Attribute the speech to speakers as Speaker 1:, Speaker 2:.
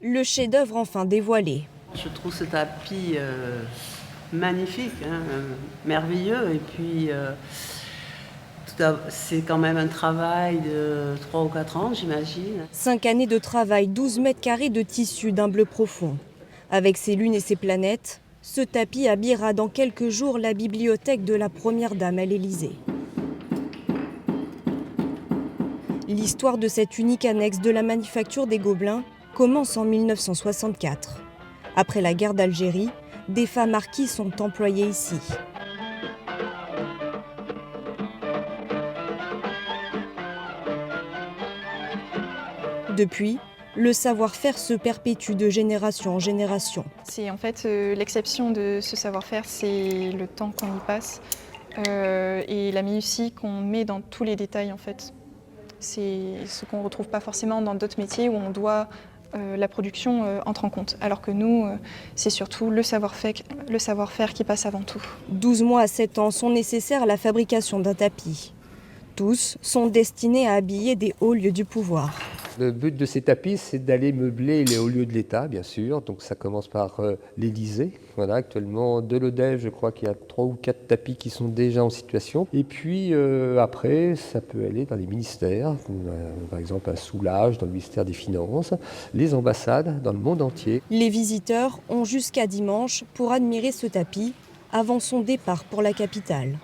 Speaker 1: Le chef-d'œuvre enfin dévoilé.
Speaker 2: Je trouve ce tapis magnifique, merveilleux. Et puis, c'est quand même un travail de 3 ou 4 ans, j'imagine.
Speaker 1: 5 années de travail, 12 mètres carrés de tissu d'un bleu profond. Avec ses lunes et ses planètes, ce tapis habillera dans quelques jours la bibliothèque de la première dame à l'Élysée. L'histoire de cette unique annexe de la manufacture des Gobelins commence en 1964. Après la guerre d'Algérie, des femmes marquises sont employées ici. Depuis, le savoir-faire se perpétue de génération en génération.
Speaker 3: C'est en fait l'exception de ce savoir-faire, c'est le temps qu'on y passe et la minutie qu'on met dans tous les détails en fait. C'est ce qu'on ne retrouve pas forcément dans d'autres métiers où on doit la production entre en compte. Alors que nous, c'est surtout le savoir-faire qui passe avant tout.
Speaker 1: 12 mois à 7 ans sont nécessaires à la fabrication d'un tapis. Tous sont destinés à habiller des hauts lieux du pouvoir.
Speaker 4: Le but de ces tapis, c'est d'aller meubler les hauts lieux de l'État, bien sûr. Donc ça commence par l'Élysée. Voilà, actuellement, de l'Odève, je crois qu'il y a 3 ou 4 tapis qui sont déjà en situation. Et puis après, ça peut aller dans les ministères, par exemple à Soulages, dans le ministère des Finances, les ambassades dans le monde entier.
Speaker 1: Les visiteurs ont jusqu'à dimanche pour admirer ce tapis avant son départ pour la capitale.